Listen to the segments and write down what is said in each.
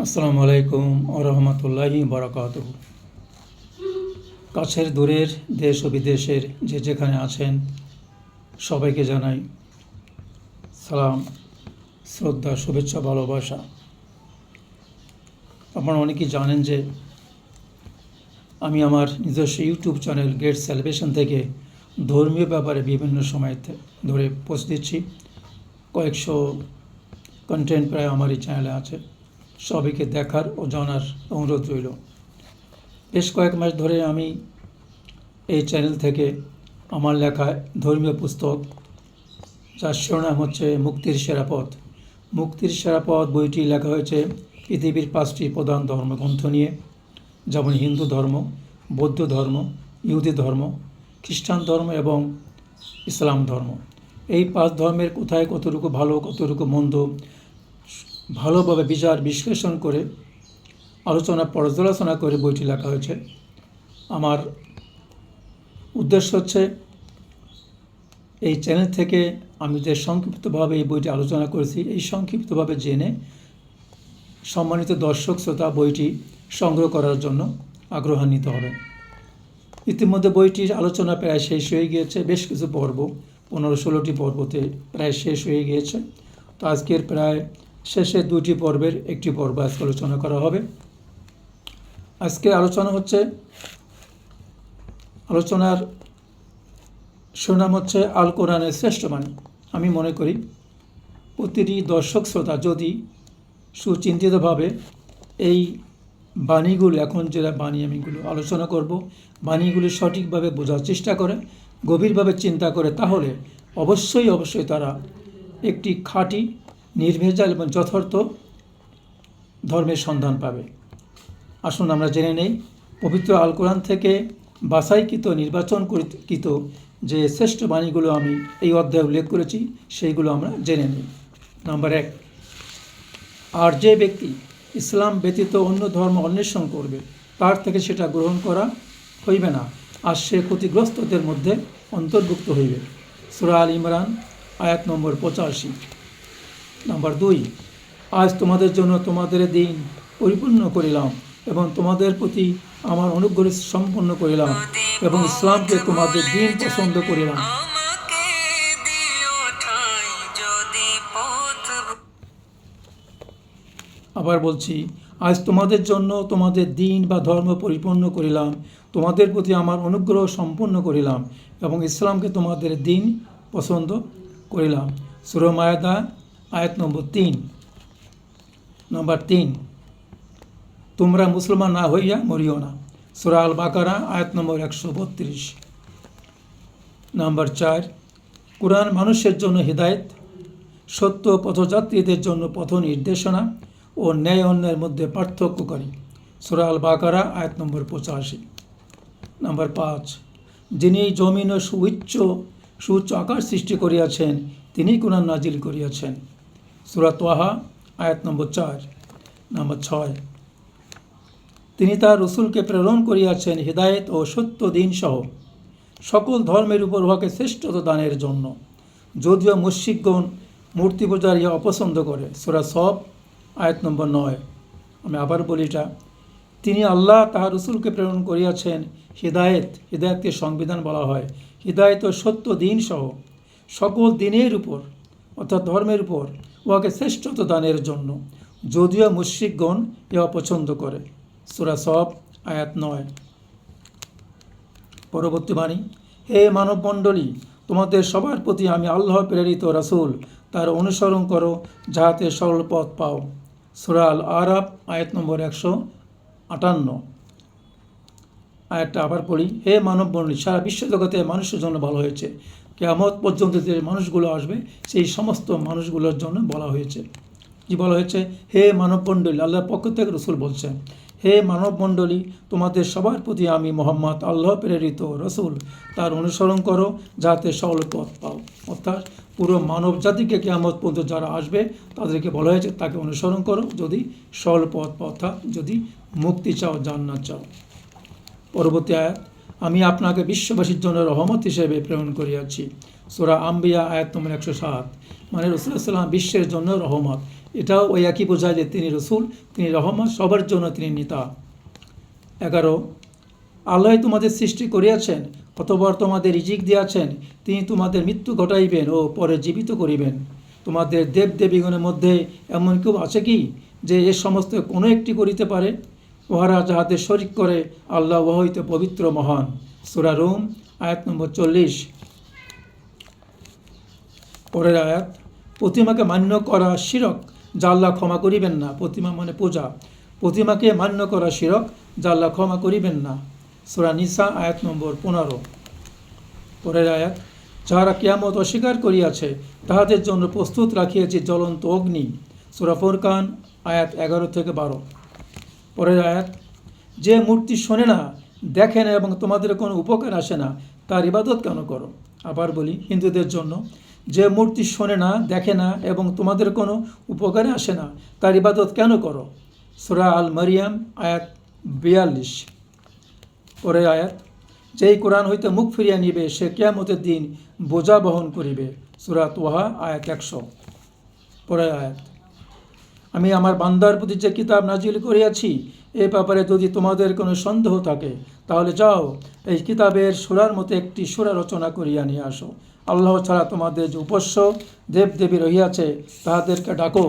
আসসালামু আলাইকুম ওরহমতুল্লাহি বারাকাতুহু। কাছের দূরের দেশ ও বিদেশের যে যেখানে আছেন সবাইকে জানাই সালাম, শ্রদ্ধা, শুভেচ্ছা, ভালোবাসা। আপনারা অনেকেই জানেন যে আমি আমার নিজস্ব ইউটিউব চ্যানেল গেট সেলিব্রেশন থেকে ধর্মীয় ব্যাপারে বিভিন্ন সময় ধরে পোস্ট দিচ্ছি। কয়েকশো কন্টেন্ট প্রায় আমার এই চ্যানেলে আছে, সবাইকে দেখার ও জানার অনুরোধ রইল। বেশ কয়েক মাস ধরে আমি এই চ্যানেল থেকে আমার লেখা ধর্মীয় পুস্তক, যার শিরোনাম হচ্ছে মুক্তির সেরা পথ। মুক্তির সেরা পথ বইটি লেখা হয়েছে পৃথিবীর 5টি প্রধান ধর্মগ্রন্থ নিয়ে, যেমন হিন্দু ধর্ম, বৌদ্ধ ধর্ম, ইহুদি ধর্ম, খ্রিস্টান ধর্ম এবং ইসলাম ধর্ম। এই 5 ধর্মের কোথায় কতটুকু ভালো কতটুকু মন্দ ভালোভাবে বিচার বিশ্লেষণ করে পর্যালোচনা করে বইটি লেখা হয়েছে। আমার উদ্দেশ্য হচ্ছে এই চ্যানেল থেকে আমি যে সংক্ষিপ্তভাবে এই বইটি আলোচনা করেছি, এই সংক্ষিপ্তভাবে জেনে সম্মানিত দর্শক শ্রোতা বইটি সংগ্রহ করার জন্য আগ্রহান্বিত হবে। ইতিমধ্যে বইটির আলোচনা প্রায় শেষ হয়ে গিয়েছে, বেশ কিছু পর্ব 15-16টি পর্বতে প্রায় শেষ হয়ে গিয়েছে। তো আজকের প্রায় শেষের 2টি পর্বের একটি পর্ব আজকে আলোচনা করা হবে। আজকের আলোচনার শিরোনাম হচ্ছে আল কোরআনের শ্রেষ্ঠ বাণী। আমি মনে করি প্রতিটি দর্শক শ্রোতা যদি সুচিন্তিতভাবে এই বাণীগুলো, এখন যেটা বাণী আমিগুলো আলোচনা করব, বাণীগুলি সঠিকভাবে বোঝার চেষ্টা করে, গভীরভাবে চিন্তা করে, তাহলে অবশ্যই তারা একটি খাঁটি, নির্ভেজাল এবং যথার্থ ধর্মের সন্ধান পাবে। আসুন আমরা জেনে নেই পবিত্র আল কোরআন থেকে বাছাইকৃত, নির্বাচনকৃত যে শ্রেষ্ঠ বাণীগুলো আমি এই অধ্যায়ে উল্লেখ করেছি, সেইগুলো আমরা জেনে নিই। নাম্বার 1, আর যে ব্যক্তি ইসলাম ব্যতীত অন্য ধর্ম অন্বেষণ করবে তার থেকে সেটা গ্রহণ করা হইবে না, আর সে ক্ষতিগ্রস্তদের মধ্যে অন্তর্ভুক্ত হইবে। সূরা আল ইমরান আয়াত নম্বর 85। নাম্বার 2, আজ তোমাদের জন্য তোমাদের দিন পরিপূর্ণ করিলাম এবং তোমাদের প্রতি আমার অনুগ্রহ সম্পন্ন করিলাম এবং ইসলামকে তোমাদের দিন পছন্দ করিলাম। আবার বলছি, আজ তোমাদের জন্য তোমাদের দিন বা ধর্ম পরিপূর্ণ করিলাম, তোমাদের প্রতি আমার অনুগ্রহ সম্পন্ন করিলাম এবং ইসলামকে তোমাদের দিন পছন্দ করিলাম। সূরা মায়েদা আয়াত নম্বর 3। নাম্বার 3, তোমরা মুসলমান না হইয়া মরিও না। সূরা আল বাকারা আয়াত নম্বর 132। নাম্বার 4, কুরআন মানুষের জন্য হিদায়েত, সত্য পথযাত্রীদের জন্য পথ নির্দেশনা ও ন্যায় অন্যায়ের মধ্যে পার্থক্যকারী। সূরা আল বাকারা আয়াত নম্বর 85। নাম্বার 5, যিনি জমিন ও সুউচ্চ আকাশ সৃষ্টি করিয়াছেন তিনি কুরআন নাজিল করিয়াছেন। সূরা তাহা আয়াত নম্বর 4। নাম্বার 6, তিনি তার রসুলকে প্রেরণ করিয়াছেন হিদায়েত ও সত্য দিন সহ সকল ধর্মের উপর উহাকে শ্রেষ্ঠতা দানের জন্য, যদিও মুশরিকগণ মূর্তি পূজার ইহা অপছন্দ করে। সূরা সব আয়াত নম্বর 9। আমি আবার বলি এটা, তিনি আল্লাহ তাহার রসুলকে প্রেরণ করিয়াছেন হিদায়েতকে সংবিধান বলা হয়, হিদায়েত ও সত্য দিন সহ সকল দিনের উপর অর্থাৎ ধর্মের উপর উহাকে শ্রেষ্ঠতা দানের জন্য, যদিও মুশরিকগণ ইহা অপছন্দ করে। সূরা সব আয়াত 9। পরবর্তী বাণী, হে মানবমণ্ডলী, তোমাদের সবার প্রতি আমি আল্লাহ প্রেরিত রাসূল, তার অনুসরণ করো যাহাতে সরল পথ পাও। সূরা আল আরাফ আয়াত নম্বর 158। আয়াতটা আবার পড়ি, হে মানবমণ্ডলী, সারা বিশ্বজগতে মানুষের জন্য বলা হয়েছে, কিয়ামত পর্যন্ত যে মানুষগুলো আসবে সেই সমস্ত মানুষগুলোর জন্য বলা হয়েছে। কি বলা হয়েছে? হে মানবমণ্ডলী, আল্লাহর পক্ষ থেকে রসুল বলছেন, হে মানবমণ্ডলী, তোমাদের সবার প্রতি আমি মোহাম্মদ আল্লাহ প্রেরিত রসুল, তার অনুসরণ করো যাতে সরল পথ পাও। অর্থাৎ পুরো মানব জাতিকে কিয়ামত পর্যন্ত যারা আসবে তাদেরকে বলা হয়েছে তাকে অনুসরণ করো যদি সরল পথ পাও, অর্থাৎ যদি মুক্তি চাও, জান্নাত চাও। পরবর্তী আয়াত, আমি আপনাকে বিশ্ববাসীর জন্য রহমত হিসেবে প্রেরণ করিয়াছি। সূরা আম্বিয়া আয়াত নম্বর 107। মানে রাসূলুল্লাহ সাল্লাল্লাহু আলাইহি ওয়াসাল্লাম বিশ্বের জন্য রহমত, এটাও ওই একই বোঝায় যে তিনি রসুল, তিনি রহমত, সবার জন্য তিনি নেতা। 11 আল্লাহ তোমাদের সৃষ্টি করিয়াছেন, অতঃপর তোমাদের রিজিক দিয়াছেন, তিনি তোমাদের মৃত্যু ঘটাইবেন ও পরে জীবিত করিবেন। তোমাদের দেব দেবীগণের মধ্যে এমন কেউ আছে কি যে এ সমস্ত কোনো একটি করিতে পারে? উহারা যাহাদের শরিক করে, আল্লাহ উহা হইতে পবিত্র মহান। সূরা রুম আয়াত নম্বর 40। পরের আয়াত, প্রতিমাকে মান্য করা শিরক, যা আল্লাহ ক্ষমা করিবেন না। প্রতিমা মানে পূজা। প্রতিমাকে মান্য করা শিরক, যা আল্লাহ ক্ষমা করিবেন না। সূরা নিসা আয়াত নম্বর 15। পরের আয়াত, যাহারা কিয়ামত অস্বীকার করিয়াছে, তাহাদের জন্য প্রস্তুত রাখিয়াছি জ্বলন্ত অগ্নি। সূরা ফুরকান আয়াত 11-12। পরের আয়াত, যে মূর্তি শোনে না, দেখে না এবং তোমাদের কোনো উপকার আসে না, তার ইবাদত কেন করো? আবার বলি, হিন্দুদের জন্য, যে মূর্তি শোনে না, দেখে না এবং তোমাদের কোনো উপকারে আসে না, তার ইবাদত কেন করো? সূরা আল মারিয়াম আয়াত 42। পরের আয়াত, যেই কোরআন হইতে মুখ ফিরিয়া নিবে, সে কিয়ামতের দিন বোঝা বহন করিবে। সূরা তোহা আয়াত 100। পরের আয়াত, আমি আমার বান্দার প্রতি যে কিতাব নাজিল করিয়াছি, এ ব্যাপারে যদি তোমাদের কোনো সন্দেহ থাকে, তাহলে যাও, এই কিতাবের সূরার মতো একটি সূরা রচনা করিয়া নিয়ে আসো। আল্লাহ ছাড়া তোমাদের যে উপাস্য দেবদেবী রহিয়াছে, তাহাদেরকে ডাকো,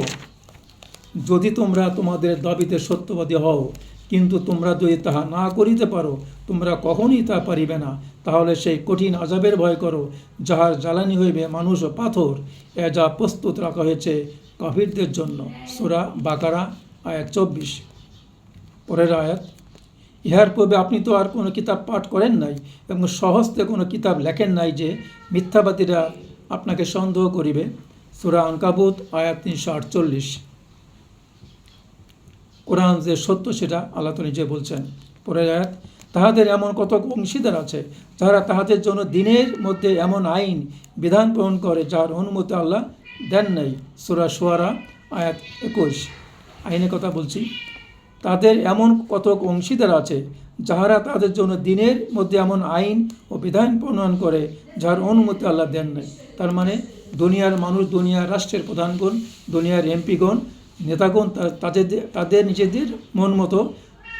যদি তোমরা তোমাদের দাবিতে সত্যবাদী হও। কিন্তু তোমরা যদি তাহা না করিতে পারো, তোমরা কখনই তা পারিবে না। তাহলে সেই কঠিন আযাবের ভয় করো, যাহার জ্বালানি হইবে মানুষ ও পাথর, এ যা প্রস্তুত রাখা হয়েছে কাফিরদের জন্য। সূরা বাকারা আয়াত 24। পরের আয়াত, ইহার পূর্বে আপনি তো আর কোনো কিতাব পাঠ করেন নাই এবং স্বহস্তে কোনো কিতাব লেখেন নাই যে মিথ্যাবাদীরা আপনাকে সন্দেহ করিবে। সূরা আনকাবুত আয়াত 348। কোরআন যে সত্য সেটা আল্লাহ তো নিজে বলছেন। পরের আয়াত, তাহাদের এমন কত অংশীদার আছে, যারা তাহাদের জন্য দিনের মধ্যে এমন আইন বিধান প্রণয়ন করে, যার অনুমতি আল্লাহ দেন নাই। সূরা শুআরা আয়াত 21। আইনের কথা বলছি। তাদের এমন কত অংশীদার আছে, যাহারা তাদের জন্য দিনের মধ্যে এমন আইন ও বিধান প্রণয়ন করে, যার অনুমতি আল্লাহ দেন নাই। তার মানে দুনিয়ার মানুষ, দুনিয়ার রাষ্ট্রের প্রধানগণ, দুনিয়ার এমপিগণ, নেতাগণ তাদের নিজেদের মন মতো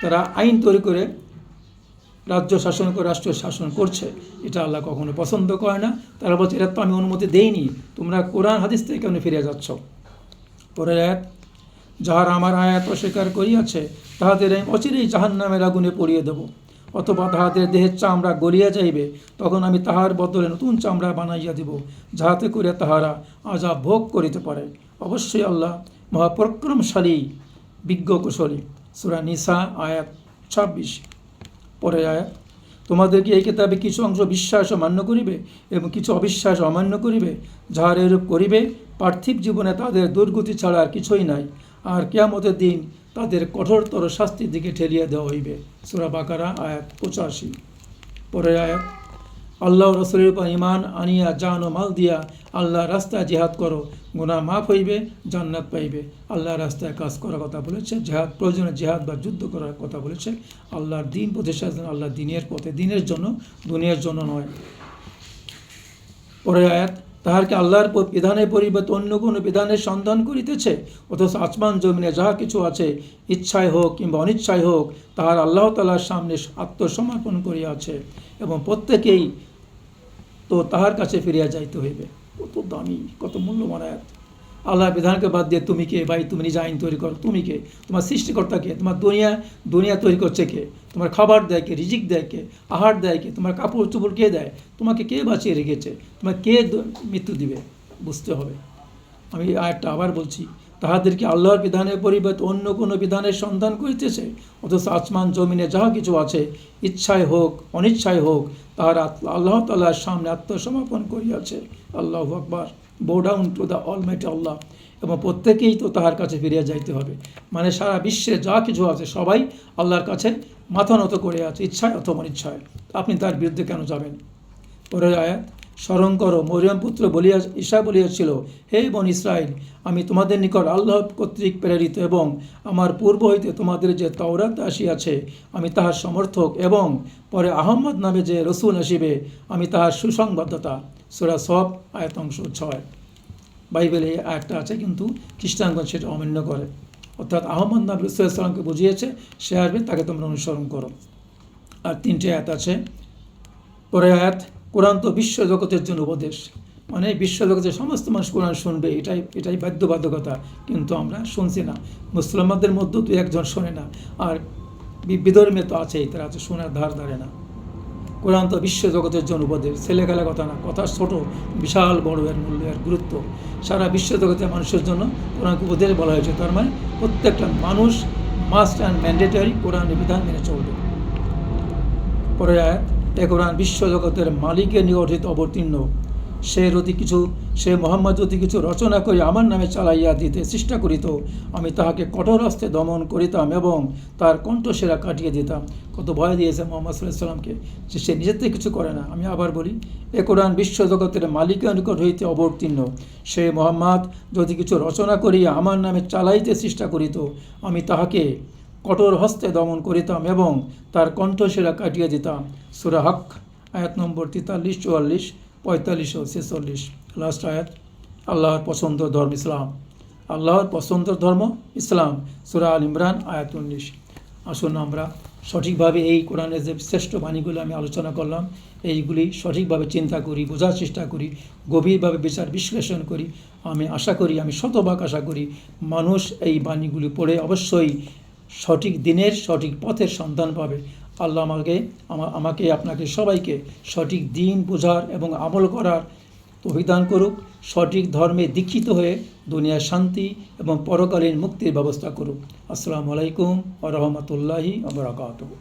তারা আইন তৈরি করে রাজ্য শাসন করে, রাষ্ট্র শাসন করছে। এটা আল্লাহ কখনো পছন্দ করে না। তারা বলছে, এটা তো আমি অনুমতি দেইনি, তোমরা কোরআন হাদিস থেকে কেন ফিরে যাচ্ছ? পরের আয়াত, যাহারা আমার আয়াত অস্বীকার করিয়াছে, তাহাদের আমি অচিরেই জাহান্নামের আগুনে পড়িয়ে দেব। অথবা তাহাদের দেহের চামড়া গলিয়া যাইবে, তখন আমি তাহার বদলে নতুন চামড়া বানাইয়া দিব, যাহাতে করে তাহারা আযাব ভোগ করিতে পারে। অবশ্যই আল্লাহ মহাপরাক্রমশালী, বিজ্ঞ কুশলী। সূরা নিসা আয়াত 26। পরের আয়াত, তোমাদের কি এই কিতাবে কিছু অংশ বিশ্বাস ও মান্য করিবে এবং কিছু অবিশ্বাস অমান্য করিবে? যাহারা এরূপ করিবে, পার্থিব জীবনে তাদের দুর্গতি ছাড়া আর কিছুই নাই, আর কিয়ামতের দিন তাদের কঠোরতর শাস্তির দিকে ঠেলিয়া দেওয়া হইবে। সূরা বাকারা আয়াত 85। পরের আয়াত, আল্লাহ রাসূলের উপর ঈমান আনিয়া জান ও মাল দিয়া আল্লাহ রাস্তায় জিহাদ করো, গুনাহ মাফ হইবে, জান্নাত পাইবে। আল্লাহ রাস্তায় কাজ করার কথা বলেছে, জিহাদ প্রয়োজনে জিহাদ বা যুদ্ধ করার কথা বলেছে। আল্লাহর দিন প্রতিষ্ঠার জন্য, আল্লাহ দিনের পথে, দিনের জন্য, দুনিয়ার জন্য নয়। পরের আয়াত, তাহারকে আল্লাহর বিধানের পরিবর্তে অন্য কোনো বিধানের সন্ধান করিতেছে, অথচ আসমান জমিনে যাহা কিছু আছে, ইচ্ছায় হোক কিংবা অনিচ্ছায় হোক, তাহার আল্লাহ তাআলার সামনে আত্মসমর্পণ করিয়াছে এবং প্রত্যেকেই তো তাহার কাছে ফিরিয়া যাইতে হইবে। কত দামি, কত মূল্যবান আয়াত। আল্লাহর বিধানকে বাদ দিয়ে তুমি কে ভাই? তুমি নিজে আইন তৈরি করো, তুমি কে? তোমার সৃষ্টিকর্তা কে? তোমার দুনিয়া তৈরি করছে কে? তোমার খাবার দেয় কে? রিজিক দেয় কে? আহার দেয় কে? তোমার কাপড় চোপড় কে দেয়? তোমাকে কে বাঁচিয়ে রেখেছে? তোমার কে মৃত্যু দিবে? বুঝতে হবে। আমি আয়াতটা আবার বলছি, তাহাদেরকে আল্লাহর বিধানের পরিবর্তে অন্য কোনো বিধানের সন্ধান করিতেছে, অথচ আসমান জমিনে যাহা কিছু আছে, ইচ্ছায় হোক অনিচ্ছায় হোক, তাহারা আল্লাহ তাআলার সামনে আত্মসমর্পণ করিয়াছে। আল্লাহু আকবার। Bow down to the almighty Allah. এবং প্রত্যেকেই তো তাহার কাছে ফিরিয়া যাইতে হবে। মানে সারা বিশ্বে যা কিছু আছে সবাই আল্লাহর কাছে মাথা নত করে আছে, ইচ্ছায় অথবা অনিচ্ছায়। আপনি তার বিরুদ্ধে কেন যাবেন? পরের আয়াত, স্মরণ করো, মরিয়ম পুত্র ঈসা বলিয়াছিল, হে বনী ইসরাইল, আমি তোমাদের নিকট আল্লাহ কর্তৃক প্রেরিত এবং আমার পূর্ব হইতে তোমাদের যে তাওরাত আসিয়াছে, আমি তাহার সমর্থক, এবং পরে আহমদ নামে যে রসুল আসিবে, আমি তাহার সুসংবাদদাতা। সূরা সফ আয়াত অংশ 6। বাইবেলে এই আয়াতটা আছে, কিন্তু খ্রিস্টানগণ সেটা অমান্য করে। অর্থাৎ আহমদ নবী সাল্লাল্লাহু বুঝিয়েছে, সে আসবে, তাকে তোমরা অনুসরণ করো। আর 3টে আয়াত আছে। পরের আয়াত, কোরআন তো বিশ্ব জগতের জন্য উপদেশ, মানে বিশ্ব জগতের সমস্ত মানুষ কোরআন শুনবে, এটাই বাধ্যবাধকতা, কিন্তু আমরা শুনছি না। মুসলমানদের মধ্যেও 2-1 শোনে না, আর বিধর্মী তো আছেই, তারা আছে শোনার ধারে না। কোরআন তো বিশ্ব জগতের জন্য উপদেশ, ছেলে খেলা কথা না, কথা ছোট, বিশাল বড় এর মূল্য, এর গুরুত্ব। সারা বিশ্ব জগতের মানুষের জন্য কোরআনকে উপদেশ বলা হয়েছে, তার মানে প্রত্যেকটা মানুষ মাস্ট অ্যান্ড ম্যান্ডেটরি কোরআনের বিধান মেনে চলবে। পরে আয়াত, এ কোরআন বিশ্ব জগতের মালিকের নিকট হইতে অবতীর্ণ, সে মোহাম্মদ যদি কিছু রচনা করে আমার নামে চালাইয়া দিতে চেষ্টা করিত, আমি তাহাকে কঠোর হস্তে দমন করিতাম এবং তার কণ্ঠসেরা কাটিয়ে দিতাম। কত ভয় দিয়েছে মোহাম্মদ সাল্লাল্লাহু আলাইহি সাল্লামকে, যে সে নিজের থেকে কিছু করে না। আমি আবার বলি, এ কোরআন বিশ্ব জগতের মালিকের নিকট হইতে অবতীর্ণ, সে মোহাম্মদ যদি কিছু রচনা করিয়া আমার নামে চালাইতে চেষ্টা করিত, আমি তাহাকে কঠোর হস্তে দমন করিতাম এবং তার কণ্ঠসেরা কাটিয়ে দিতাম। সূরা হক আয়াত নম্বর 43, 44, 45 ও 46। লাস্ট আয়াত, আল্লাহর পছন্দ ধর্ম ইসলাম, আল্লাহর পছন্দ ধর্ম ইসলাম, সূরা আল ইমরান আয়াত 19। আসুন আমরা সঠিকভাবে এই কোরআনের যে শ্রেষ্ঠ বাণীগুলো আমি আলোচনা করলাম, এইগুলি সঠিকভাবে চিন্তা করি, বোঝার চেষ্টা করি, গভীরভাবে বিচার বিশ্লেষণ করি। আমি শতভাগ আশা করি মানুষ এই বাণীগুলি পড়ে অবশ্যই সঠিক দিনের সঠিক পথের সন্ধান পাবে। আল্লাহ আমাকে আপনাকে সবাইকে সঠিক দিন বোঝার এবং আমল করার তৌফিক দান করুক, সঠিক ধর্মে দীক্ষিত হয়ে দুনিয়ার শান্তি এবং পরকালীন মুক্তির ব্যবস্থা করুক। আসসালামু আলাইকুম ওয়া রাহমাতুল্লাহি ওয়া বারাকাতুহু।